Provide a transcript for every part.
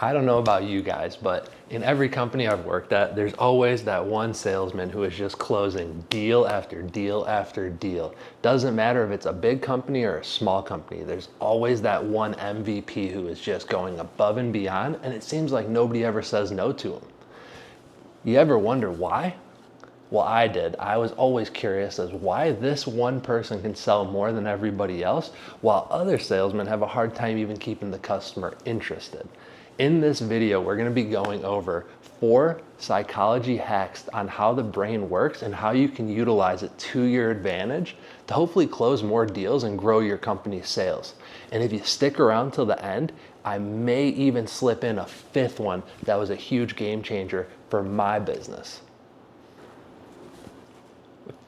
I don't know about you guys, but in every company I've worked at, there's always that one salesman who is just closing deal after deal after deal. Doesn't matter if it's a big company or a small company, there's always that one MVP who is just going above and beyond, and it seems like nobody ever says no to him. You ever wonder why? Well, I did. I was always curious as why this one person can sell more than everybody else, while other salesmen have a hard time even keeping the customer interested. In this video, we're going to be going over 4 psychology hacks on how the brain works and how you can utilize it to your advantage to hopefully close more deals and grow your company's sales. And if you stick around till the end, I may even slip in a 5th one that was a huge game changer for my business.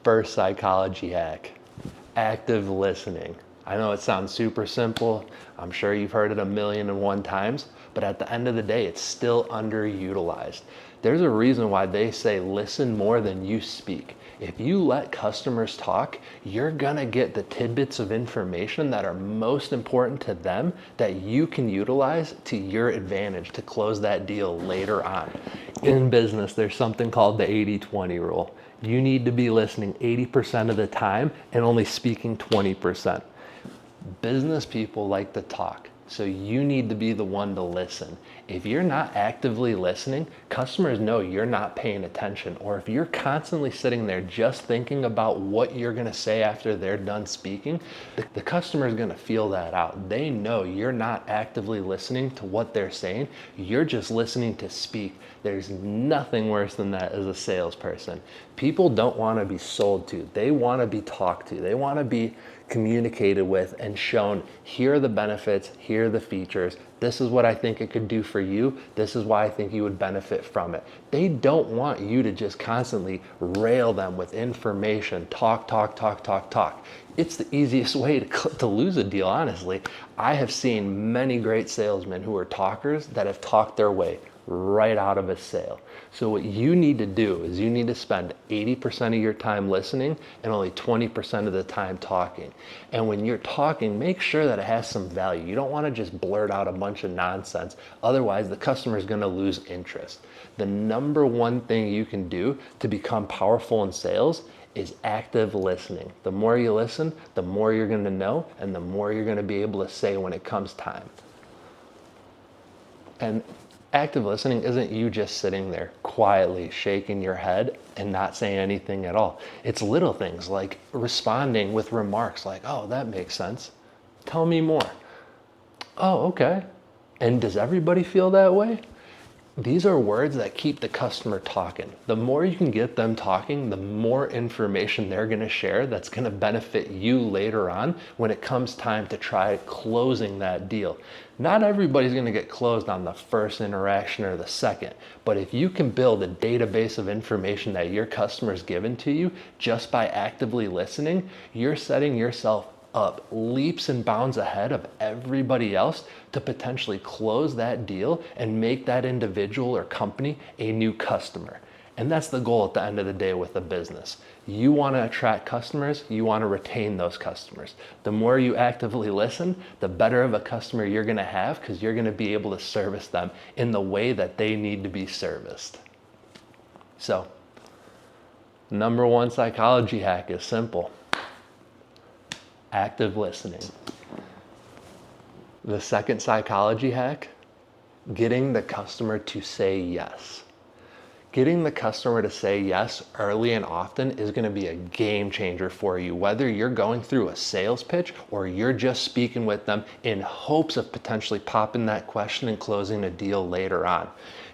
First psychology hack, active listening. I know it sounds super simple. I'm sure you've heard it 1,000,001 times, but at the end of the day, it's still underutilized. There's a reason why they say listen more than you speak. If you let customers talk, you're gonna get the tidbits of information that are most important to them that you can utilize to your advantage to close that deal later on. In business, there's something called the 80-20 rule. You need to be listening 80% of the time and only speaking 20%. Business people like to talk, so you need to be the one to listen. If you're not actively listening, customers know you're not paying attention, or if you're constantly sitting there just thinking about what you're gonna say after they're done speaking, the customer's gonna feel that out. They know you're not actively listening to what they're saying, you're just listening to speak. There's nothing worse than that as a salesperson. People don't wanna be sold to, they wanna be talked to, they wanna be communicated with and shown, here are the benefits, here are the features, this is what I think it could do for you, this is why I think you would benefit from it. They don't want you to just constantly rail them with information, talk. It's the easiest way to lose a deal, honestly. I have seen many great salesmen who are talkers that have talked their way right out of a sale. So what you need to do is you need to spend 80% of your time listening and only 20% of the time talking. And when you're talking, make sure that it has some value. You don't want to just blurt out a bunch of nonsense. Otherwise, the customer is going to lose interest. The number one thing you can do to become powerful in sales is active listening. The more you listen, the more you're going to know, and the more you're going to be able to say when it comes time. And active listening isn't you just sitting there quietly shaking your head and not saying anything at all. It's little things like responding with remarks like, oh, that makes sense. Tell me more. Oh, okay. And does everybody feel that way? These are words that keep the customer talking. The more you can get them talking, the more information they're going to share that's going to benefit you later on when it comes time to try closing that deal. Not everybody's going to get closed on the first interaction or the second, but if you can build a database of information that your customer's given to you just by actively listening, you're setting yourself up leaps and bounds ahead of everybody else to potentially close that deal and make that individual or company a new customer. And that's the goal at the end of the day with a business. You want to attract customers, you want to retain those customers. The more you actively listen, the better of a customer you're going to have because you're going to be able to service them in the way that they need to be serviced. So, number one psychology hack is simple. Active listening. The second psychology hack, getting the customer to say yes. Getting the customer to say yes early and often is going to be a game changer for you, whether you're going through a sales pitch or you're just speaking with them in hopes of potentially popping that question and closing a deal later on.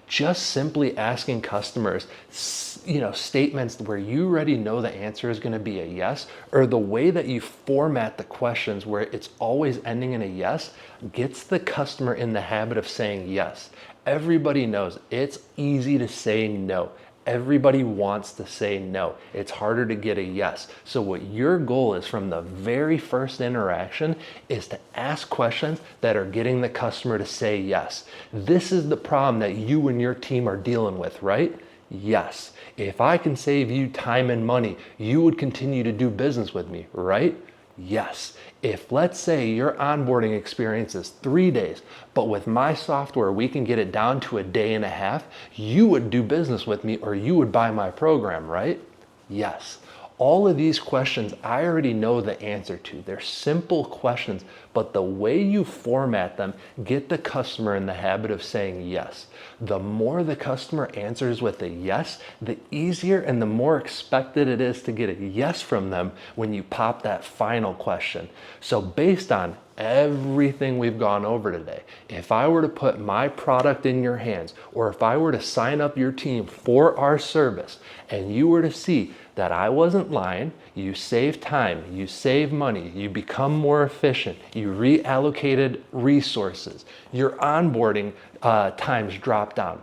Just simply asking customers, statements where you already know the answer is going to be a yes, or the way that you format the questions where it's always ending in a yes, gets the customer in the habit of saying yes. Everybody knows it's easy to say no. Everybody wants to say no. It's harder to get a yes. So what your goal is from the very first interaction is to ask questions that are getting the customer to say yes. This is the problem that you and your team are dealing with, right? Yes. If I can save you time and money, you would continue to do business with me, right? Yes. If let's say your onboarding experience is 3 days, but with my software, we can get it down to a day and a half, you would do business with me or you would buy my program, right? Yes. All of these questions I already know the answer to. They're simple questions, but the way you format them, get the customer in the habit of saying yes. The more the customer answers with a yes, the easier and the more expected it is to get a yes from them when you pop that final question. So based on everything we've gone over today, if I were to put my product in your hands, or if I were to sign up your team for our service, and you were to see that I wasn't lying, you save time, you save money, you become more efficient, you reallocated resources, your onboarding times drop down,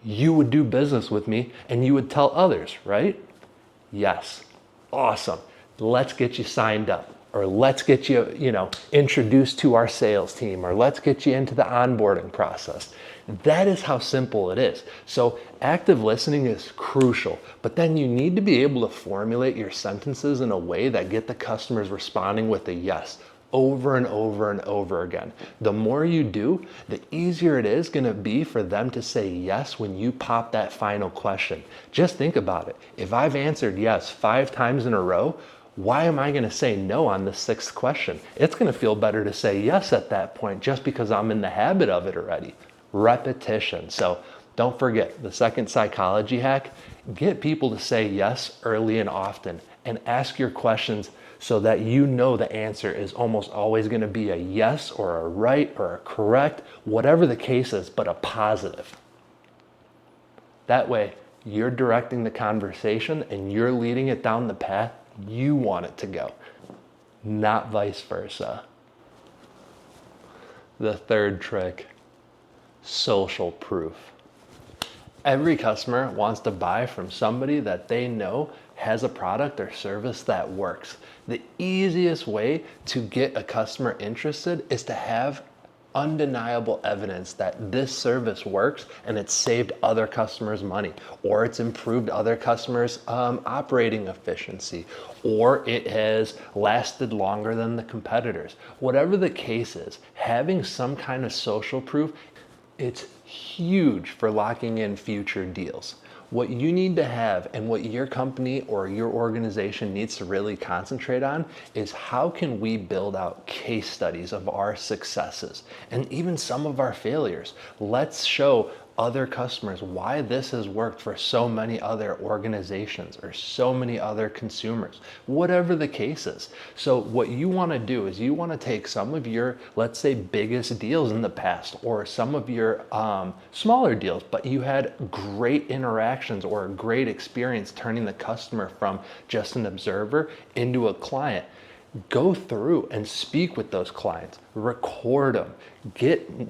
you would do business with me and you would tell others, right? Yes. Awesome. Let's get you signed up, or let's get you, introduced to our sales team, or let's get you into the onboarding process. That is how simple it is. So active listening is crucial, but then you need to be able to formulate your sentences in a way that get the customers responding with a yes over and over and over again. The more you do, the easier it is going to be for them to say yes when you pop that final question. Just think about it. If I've answered yes 5 times in a row, why am I going to say no on the 6th question? It's going to feel better to say yes at that point just because I'm in the habit of it already. Repetition. So don't forget the second psychology hack, get people to say yes early and often, and ask your questions so that you know the answer is almost always going to be a yes or a right or a correct, whatever the case is, but a positive. That way you're directing the conversation and you're leading it down the path you want it to go, not vice versa. The third trick, social proof. Every customer wants to buy from somebody that they know has a product or service that works. The easiest way to get a customer interested is to have undeniable evidence that this service works and it's saved other customers money, or it's improved other customers' operating efficiency, or it has lasted longer than the competitors. Whatever the case is, having some kind of social proof, it's huge for locking in future deals. What you need to have and what your company or your organization needs to really concentrate on is how can we build out case studies of our successes and even some of our failures. Let's show other customers why this has worked for so many other organizations or so many other consumers, whatever the case is. So what you want to do is you want to take some of your, let's say, biggest deals in the past, or some of your smaller deals, but you had great interactions or a great experience turning the customer from just an observer into a client. Go through and speak with those clients, record them,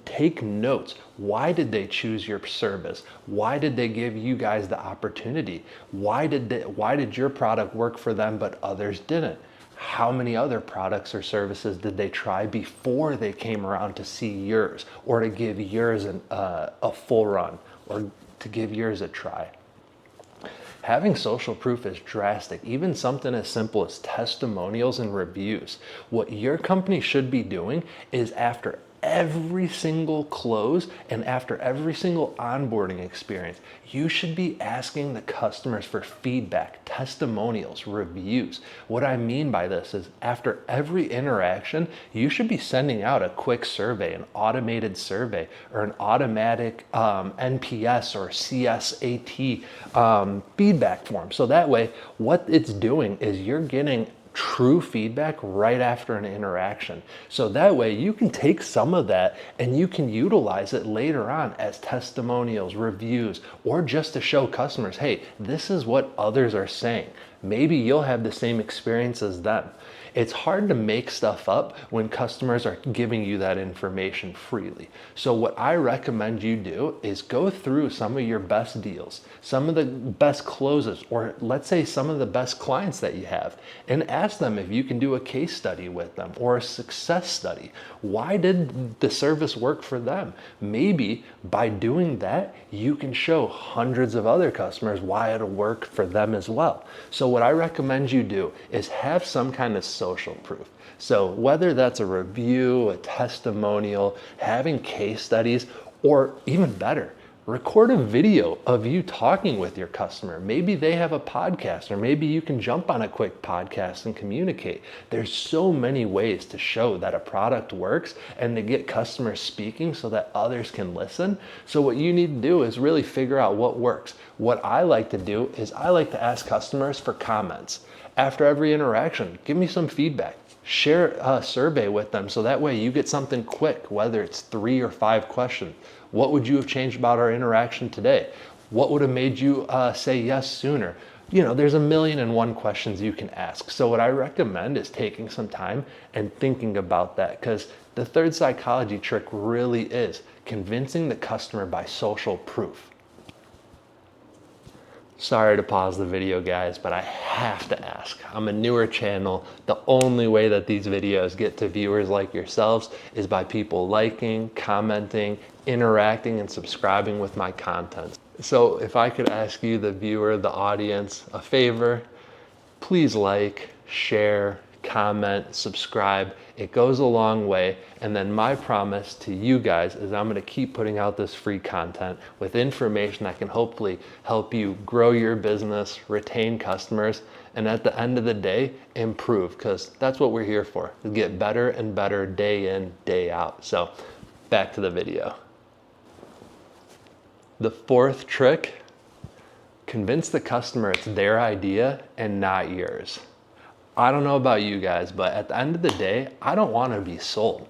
take notes. Why did they choose your service? Why did they give you guys the opportunity? Why did your product work for them but others didn't? How many other products or services did they try before they came around to see yours, or to give yours a full run, or to give yours a try? Having social proof is drastic, even something as simple as testimonials and reviews. What your company should be doing is, after every single close and after every single onboarding experience, you should be asking the customers for feedback, testimonials, reviews. What I mean by this is, after every interaction, you should be sending out a quick survey, an automated survey, or an automatic NPS or CSAT feedback form. So that way, what it's doing is you're getting true feedback right after an interaction. So that way you can take some of that and you can utilize it later on as testimonials, reviews, or just to show customers, hey, this is what others are saying. Maybe you'll have the same experience as them. It's hard to make stuff up when customers are giving you that information freely. So what I recommend you do is go through some of your best deals, some of the best closes, or let's say some of the best clients that you have, and ask them if you can do a case study with them or a success study. Why did the service work for them? Maybe by doing that, you can show hundreds of other customers why it'll work for them as well. So what I recommend you do is have some kind of social proof. So whether that's a review, a testimonial, having case studies, or even better, record a video of you talking with your customer. Maybe they have a podcast, or maybe you can jump on a quick podcast and communicate. There's so many ways to show that a product works and to get customers speaking so that others can listen. So what you need to do is really figure out what works. What I like to do is I like to ask customers for comments. After every interaction, give me some feedback. Share a survey with them so that way you get something quick, whether it's 3 or 5 questions. What would you have changed about our interaction today? What would have made you say yes sooner? There's 1,000,001 questions you can ask. So what I recommend is taking some time and thinking about that, because the third psychology trick really is convincing the customer by social proof. Sorry to pause the video, guys, but I have to ask. I'm a newer channel. The only way that these videos get to viewers like yourselves is by people liking, commenting, interacting, and subscribing with my content. So if I could ask you, the viewer, the audience, a favor, please like, share, comment, subscribe. It goes a long way. And then my promise to you guys is I'm going to keep putting out this free content with information that can hopefully help you grow your business, retain customers, and at the end of the day, improve, because that's what we're here for, to get better and better day in, day out. So back to the video. The fourth trick, convince the customer it's their idea and not yours. I don't know about you guys, but at the end of the day, I don't want to be sold.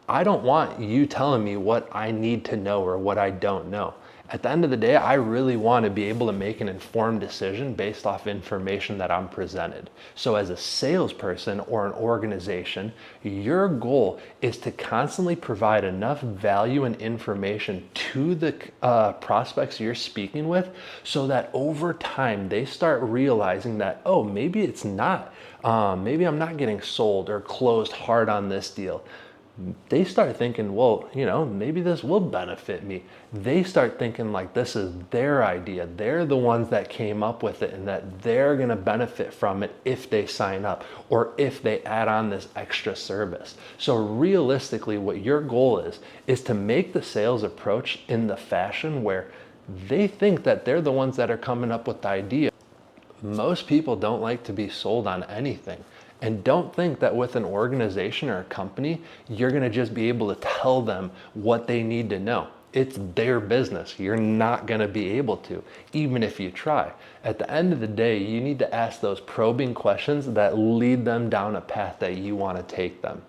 I don't want you telling me what I need to know or what I don't know. At the end of the day, I really want to be able to make an informed decision based off information that I'm presented. So as a salesperson or an organization, your goal is to constantly provide enough value and information to the prospects you're speaking with so that over time they start realizing that, oh, maybe it's not, maybe I'm not getting sold or closed hard on this deal. They start thinking, well, maybe this will benefit me. They start thinking like this is their idea. They're the ones that came up with it and that they're going to benefit from it if they sign up or if they add on this extra service. So realistically, what your goal is to make the sales approach in the fashion where they think that they're the ones that are coming up with the idea. Most people don't like to be sold on anything. And don't think that with an organization or a company, you're going to just be able to tell them what they need to know. It's their business. You're not going to be able to, even if you try. At the end of the day, you need to ask those probing questions that lead them down a path that you want to take them.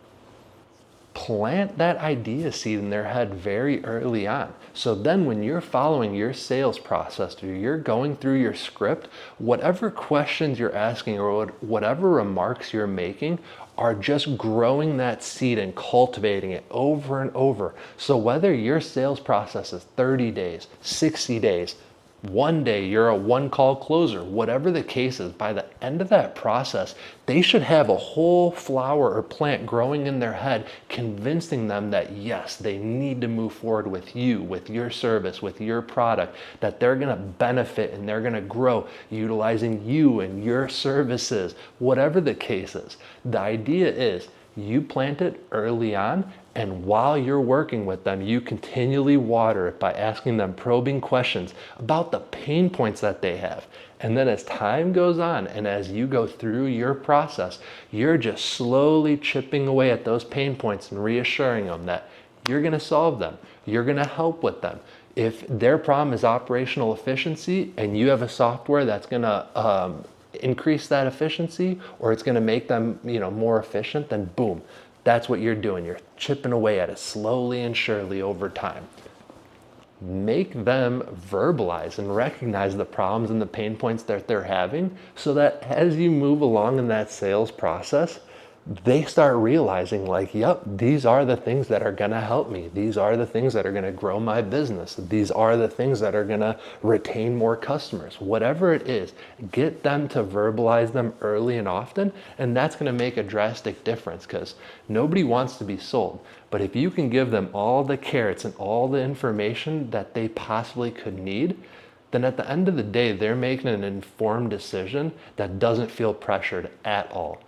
Plant that idea seed in their head very early on. So then when you're following your sales process or you're going through your script, whatever questions you're asking or whatever remarks you're making are just growing that seed and cultivating it over and over. So whether your sales process is 30 days, 60 days, one day you're a one-call closer, whatever the case is, by the end of that process, they should have a whole flower or plant growing in their head, convincing them that yes, they need to move forward with you, with your service, with your product, that they're going to benefit and they're going to grow utilizing you and your services, whatever the case is. The idea is you plant it early on, and while you're working with them, you continually water it by asking them probing questions about the pain points that they have. And then as time goes on and as you go through your process, you're just slowly chipping away at those pain points and reassuring them that you're going to solve them. You're going to help with them. If their problem is operational efficiency and you have a software that's going to increase that efficiency, or it's going to make them more efficient, then boom, that's what you're doing. You're chipping away at it slowly and surely over time. Make them verbalize and recognize the problems and the pain points that they're having so that as you move along in that sales process, they start realizing like, yep, these are the things that are going to help me. These are the things that are going to grow my business. These are the things that are going to retain more customers. Whatever it is, get them to verbalize them early and often, and that's going to make a drastic difference because nobody wants to be sold. But if you can give them all the carrots and all the information that they possibly could need, then at the end of the day, they're making an informed decision that doesn't feel pressured at all.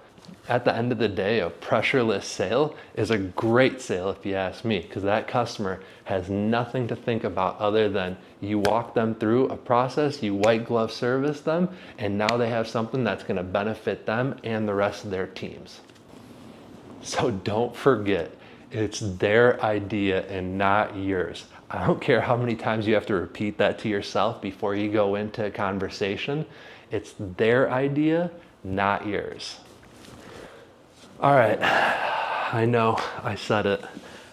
At the end of the day, a pressureless sale is a great sale if you ask me, because that customer has nothing to think about other than you walk them through a process, you white glove service them, and now they have something that's going to benefit them and the rest of their teams. So don't forget, it's their idea and not yours. I don't care how many times you have to repeat that to yourself before you go into a conversation. It's their idea, not yours. All right, I know I said it.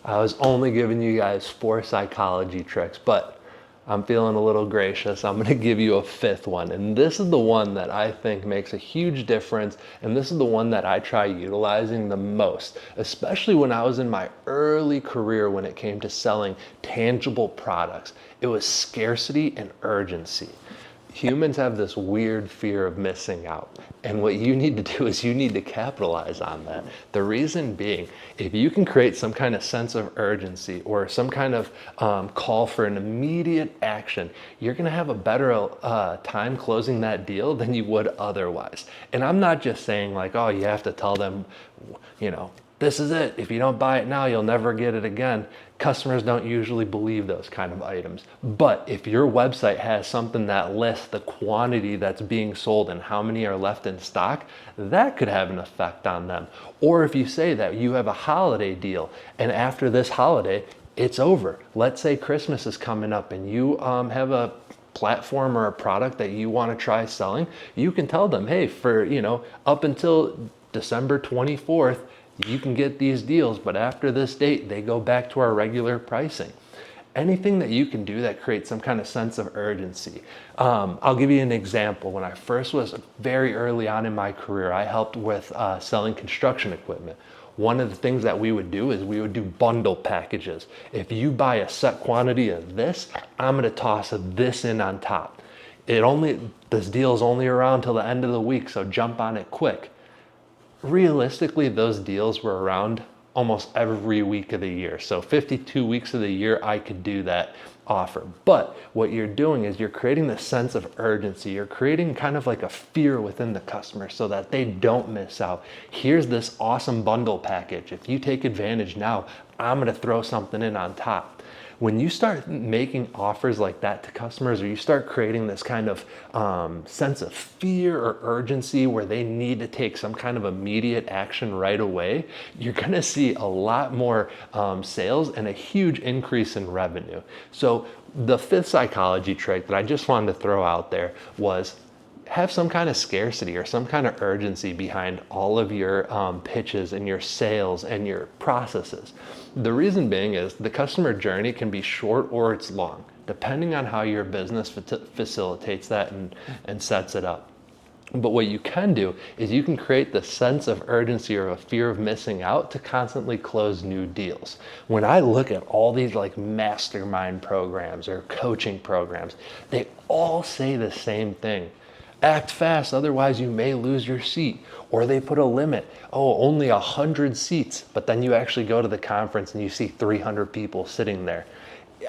I was only giving you guys 4 psychology tricks, but I'm feeling a little gracious. I'm gonna give you a 5th one. And this is the one that I think makes a huge difference. And this is the one that I try utilizing the most, especially when I was in my early career when it came to selling tangible products. It was scarcity and urgency. Humans have this weird fear of missing out. And what you need to do is you need to capitalize on that. The reason being, if you can create some kind of sense of urgency or some kind of call for an immediate action, you're gonna have a better time closing that deal than you would otherwise. And I'm not just saying like, oh, you have to tell them, you know, this is it. If you don't buy it now, you'll never get it again. Customers don't usually believe those kind of items. But if your website has something that lists the quantity that's being sold and how many are left in stock, that could have an effect on them. Or if you say that you have a holiday deal and after this holiday, it's over. Let's say Christmas is coming up and you have a platform or a product that you want to try selling, you can tell them, hey, for, you know, up until December 24th, you can get these deals, but after this date, they go back to our regular pricing. Anything that you can do that creates some kind of sense of urgency. I'll give you an example. When I first was very early on in my career, I helped with selling construction equipment. One of the things that we would do is we would do bundle packages. If you buy a set quantity of this, I'm gonna toss this in on top. This deal is only around till the end of the week, so jump on it quick. Realistically, those deals were around almost every week of the year. So 52 weeks of the year, I could do that offer. But what you're doing is you're creating this sense of urgency. You're creating kind of like a fear within the customer so that they don't miss out. Here's this awesome bundle package. If you take advantage now, I'm gonna throw something in on top. When you start making offers like that to customers, or you start creating this kind of sense of fear or urgency where they need to take some kind of immediate action right away, you're gonna see a lot more sales and a huge increase in revenue. So the 5th psychology trick that I just wanted to throw out there was have some kind of scarcity or some kind of urgency behind all of your pitches and your sales and your processes. The reason being is the customer journey can be short or it's long, depending on how your business facilitates that and sets it up. But what you can do is you can create the sense of urgency or a fear of missing out to constantly close new deals. When I look at all these like mastermind programs or coaching programs, they all say the same thing. Act fast, otherwise you may lose your seat. Or they put a limit, only 100 seats, but then you actually go to the conference and you see 300 people sitting there.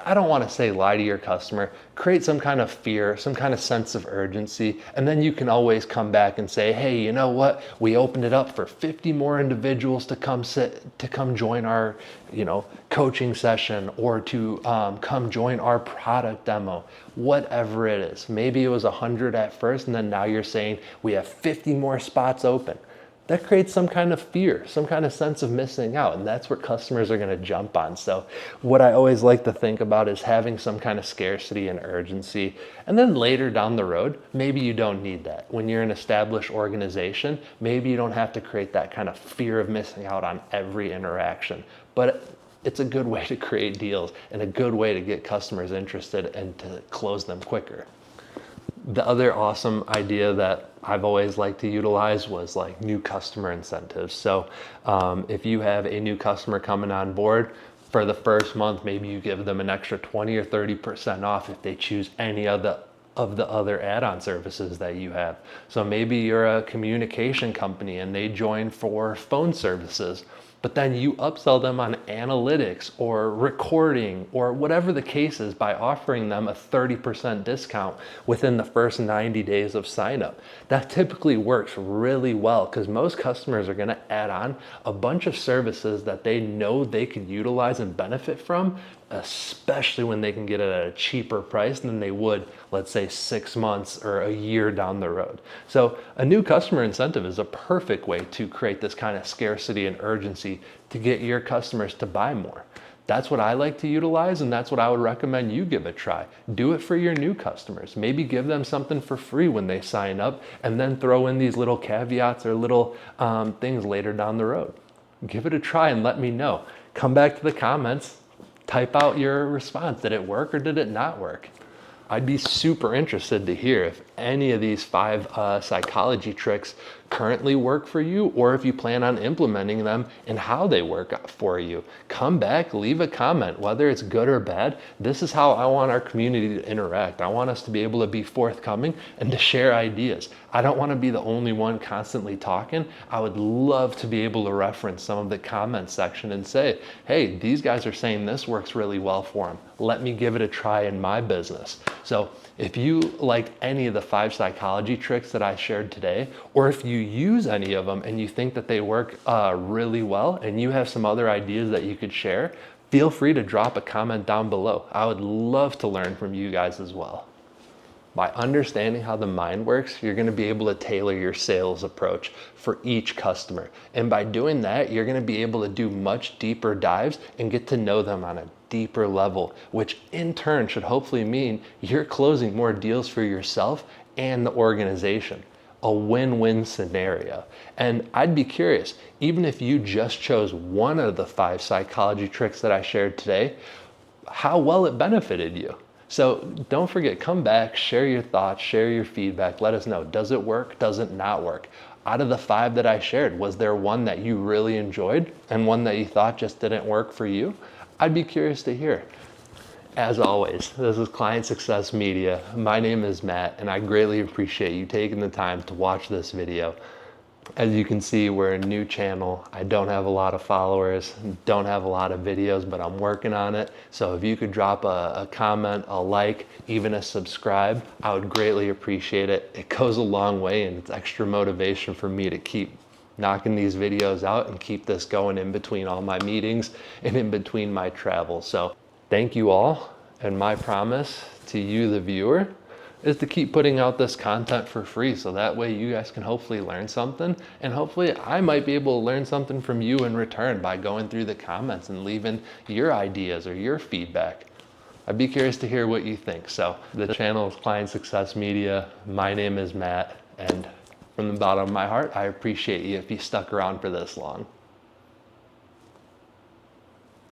I don't want to say lie to your customer, create some kind of fear, some kind of sense of urgency, and then you can always come back and say, hey, you know what? We opened it up for 50 more individuals to come join our, coaching session, or to come join our product demo, whatever it is. Maybe it was 100 at first, and then now you're saying we have 50 more spots open. That creates some kind of fear, some kind of sense of missing out, and that's where customers are going to jump on. So what I always like to think about is having some kind of scarcity and urgency, and then later down the road, maybe you don't need that. When you're an established organization, maybe you don't have to create that kind of fear of missing out on every interaction, but it's a good way to create deals and a good way to get customers interested and to close them quicker. The other awesome idea that I've always liked to utilize was like new customer incentives. So if you have a new customer coming on board, for the first month, maybe you give them an extra 20 or 30% off if they choose any of the other add-on services that you have. So maybe you're a communication company and they join for phone services. but then you upsell them on analytics or recording or whatever the case is by offering them a 30% discount within the first 90 days of sign up. That typically works really well because most customers are going to add on a bunch of services that they know they can utilize and benefit from, especially when they can get it at a cheaper price than they would, let's say, 6 months or a year down the road. So a new customer incentive is a perfect way to create this kind of scarcity and urgency to get your customers to buy more. That's what I like to utilize, and that's what I would recommend you give a try. Do it for your new customers. Maybe give them something for free when they sign up, and then throw in these little caveats or little things later down the road. Give it a try and let me know. Come back to the comments, type out your response. Did it work or did it not work? I'd be super interested to hear if any of these 5 psychology tricks currently work for you, or if you plan on implementing them and how they work for you. Come back, leave a comment, whether it's good or bad. This is how I want our community to interact. I want us to be able to be forthcoming and to share ideas. I don't want to be the only one constantly talking. I would love to be able to reference some of the comment section and say, hey, these guys are saying this works really well for them. Let me give it a try in my business. So if you liked any of the 5 psychology tricks that I shared today, or if you use any of them and you think that they work really well and you have some other ideas that you could share, feel free to drop a comment down below. I would love to learn from you guys as well. By understanding how the mind works, you're going to be able to tailor your sales approach for each customer. And by doing that, you're going to be able to do much deeper dives and get to know them on a deeper level, which in turn should hopefully mean you're closing more deals for yourself and the organization. A win-win scenario. And I'd be curious, even if you just chose one of the 5 psychology tricks that I shared today, how well it benefited you. So don't forget, come back, share your thoughts, share your feedback, let us know. Does it work? Does it not work? Out of the 5 that I shared, was there one that you really enjoyed and one that you thought just didn't work for you? I'd be curious to hear. As always, this is Client Success Media. My name is Matt, and I greatly appreciate you taking the time to watch this video. As you can see, we're a new channel. I don't have a lot of followers, don't have a lot of videos, but I'm working on it. So if you could drop a comment, a like, even a subscribe, I would greatly appreciate it. It goes a long way, and it's extra motivation for me to keep knocking these videos out and keep this going in between all my meetings and in between my travels. So thank you all, and my promise to you, the viewer, is to keep putting out this content for free, so that way you guys can hopefully learn something, and hopefully I might be able to learn something from you in return by going through the comments and leaving your ideas or your feedback. I'd be curious to hear what you think. So the channel is Client Success Media. My name is Matt, and from the bottom of my heart, I appreciate you if you stuck around for this long.